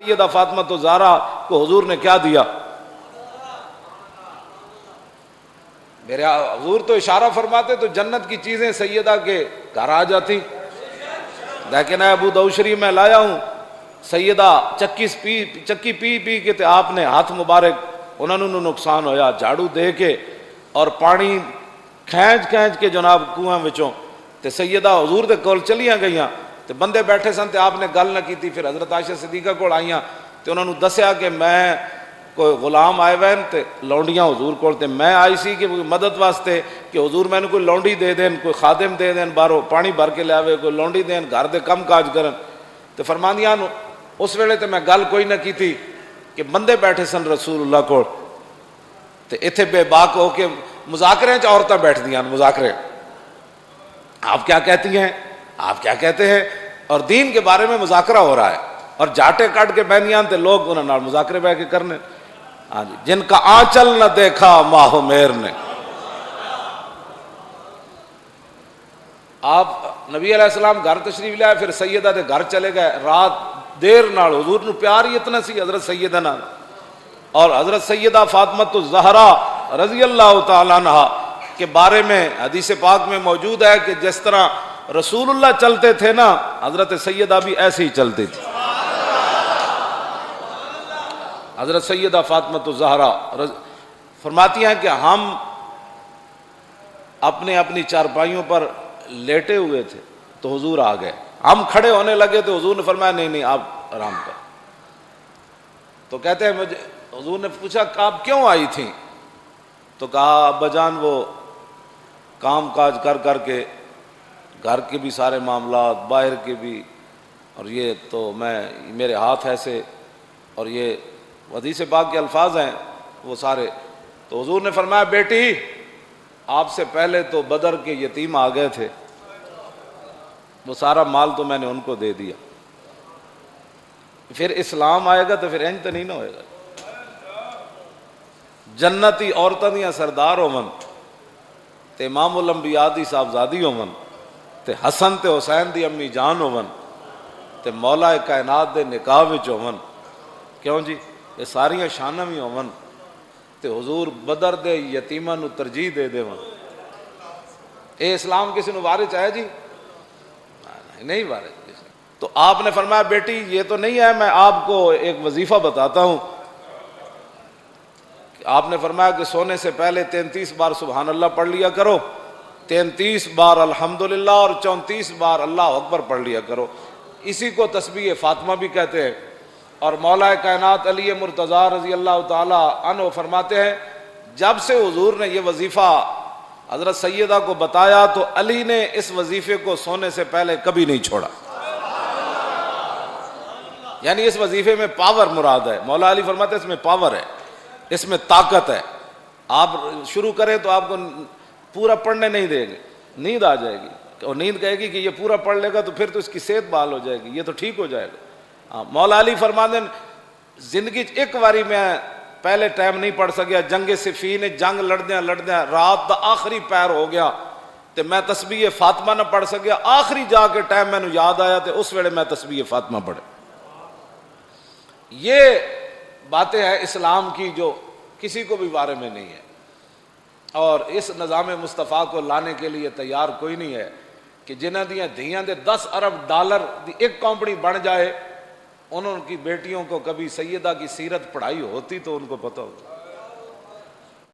سیدہ فاطمہ تو زہرا کو حضور نے کیا دیا؟ میرے حضور تو اشارہ فرماتے تو جنت کی چیزیں سیدہ کے گھر آ جاتی، لیکن ابو داؤد شریف میں لایا ہوں، سیدہ چکی پی پی کے تے آپ نے ہاتھ مبارک انہوں نے نقصان ہویا، جھاڑو دے کے اور پانی کھینچ کھینچ کے جناب کنواں وچوں تے سیدہ حضور دے کول چلیاں گئیاں تے بندے بیٹھے سن تے آپ نے گل نہ کیتی۔ پھر حضرت عائشہ صدیقہ کول آئیاں تے انہوں نے دسیا کہ میں کوئی غلام آئے ہوئے تے لونڈیاں حضور کول تے میں آئی سی کہ مدد واسطے کہ حضور میں نے کوئی لونڈی دے دین، کوئی خادم دے دین، باہروں پانی بھر کے لے آوے، کوئی لونڈی دین، گھر دے کم کاج کرن۔ تے فرماندیاں اس ویلے تے میں گل کوئی نہ کیتی کہ بندے بیٹھے سن رسول اللہ کول تے ایتھے بے باک ہو کے مذاکرے چ عورتیں بیٹھ دیاں، مذاکرے آپ کیا کہتی ہیں، آپ کیا کہتے ہیں، اور دین کے بارے میں مذاکرہ ہو رہا ہے اور جاٹے کٹ کے بہنیاں تے لوگ انہاں نال مذاکرے بہ کے کرنے۔ ہاں جی، جن کا آنچل نہ دیکھا ماہ مہر نے۔ آپ نبی علیہ السلام گھر تشریف لے آئے، پھر سیدہ دے گھر چلے گئے، رات دیر نال حضور نو پیار ہی اتنا سی حضرت سیدہ نال، اور حضرت سیدہ فاطمہ الزہرا رضی اللہ تعالیٰ عنہ کے بارے میں حدیث پاک میں موجود ہے کہ جس طرح رسول اللہ چلتے تھے نا، حضرت سیدہ بھی ایسے ہی چلتی تھی۔ حضرت سیدہ فاطمہ الزہرا فرماتی ہیں کہ ہم اپنی چارپائیوں پر لیٹے ہوئے تھے تو حضور آ گئے، ہم کھڑے ہونے لگے تو حضور نے فرمایا نہیں نہیں آپ آرام کر۔ تو کہتے ہیں مجھے حضور نے پوچھا کہ آپ کیوں آئی تھیں؟ تو کہا ابا جان وہ کام کاج کر کر کے گھر کے بھی سارے معاملات، باہر کے بھی، اور یہ تو میرے ہاتھ ایسے، اور یہ حدیث پاک کے الفاظ ہیں وہ سارے۔ تو حضور نے فرمایا بیٹی آپ سے پہلے تو بدر کے یتیم آ گئے تھے، وہ سارا مال تو میں نے ان کو دے دیا، پھر اسلام آئے گا تو پھر انج تو نہیں نہ ہوئے گا۔ جنتی عورتاں دیاں سردار ہوون تے امام الانبیاء دی صاحبزادی ہوون تے حسن تے حسین دی امی جان ہوون تے مولا کائنات دے نکاح وچ ہوون، کیوں جی یہ ساریاں شاناں بھی ہوون تے حضور بدر دے یتیماں نو ترجیح دے دیون، اے اسلام کسی نو وارث ہے جی؟ نہیں وارث کسی۔ تو آپ نے فرمایا بیٹی یہ تو نہیں ہے، میں آپ کو ایک وظیفہ بتاتا ہوں۔ آپ نے فرمایا کہ سونے سے پہلے 33 بار سبحان اللہ پڑھ لیا کرو، 33 بار الحمدللہ اور 34 بار اللہ اکبر پڑھ لیا کرو، اسی کو تسبیح فاطمہ بھی کہتے ہیں۔ اور مولا کائنات علی مرتضیٰ رضی اللہ تعالی عنہ فرماتے ہیں جب سے حضور نے یہ وظیفہ حضرت سیدہ کو بتایا تو علی نے اس وظیفے کو سونے سے پہلے کبھی نہیں چھوڑا، یعنی اس وظیفے میں پاور مراد ہے۔ مولا علی فرماتے ہیں اس میں پاور ہے، اس میں طاقت ہے، آپ شروع کریں تو آپ کو پورا پڑھنے نہیں دیں گے، نیند آ جائے گی، اور نیند کہے گی کہ یہ پورا پڑھ لے گا تو پھر تو اس کی صحت بحال ہو جائے گی، یہ تو ٹھیک ہو جائے گا۔ مولا علی فرماتے ہیں زندگی ایک باری میں پہلے ٹائم نہیں پڑھ سکیا، جنگ صفین جنگ لڑدیاں رات دا آخری پیر ہو گیا تے میں تسبیح فاطمہ نہ پڑھ سکیا، آخری جا کے ٹائم میں نو یاد آیا تے اس ویلے میں تسبیح فاطمہ پڑھے۔ یہ باتیں ہیں اسلام کی جو کسی کو بھی بارے میں نہیں ہے، اور اس نظام مصطفیٰ کو لانے کے لیے تیار کوئی نہیں ہے کہ جنہ دیاں دھیاں دے 10 ارب ڈالر دی ایک کمپنی بن جائے، انہوں کی بیٹیوں کو کبھی سیدہ کی سیرت پڑھائی ہوتی تو ان کو پتہ ہوتا۔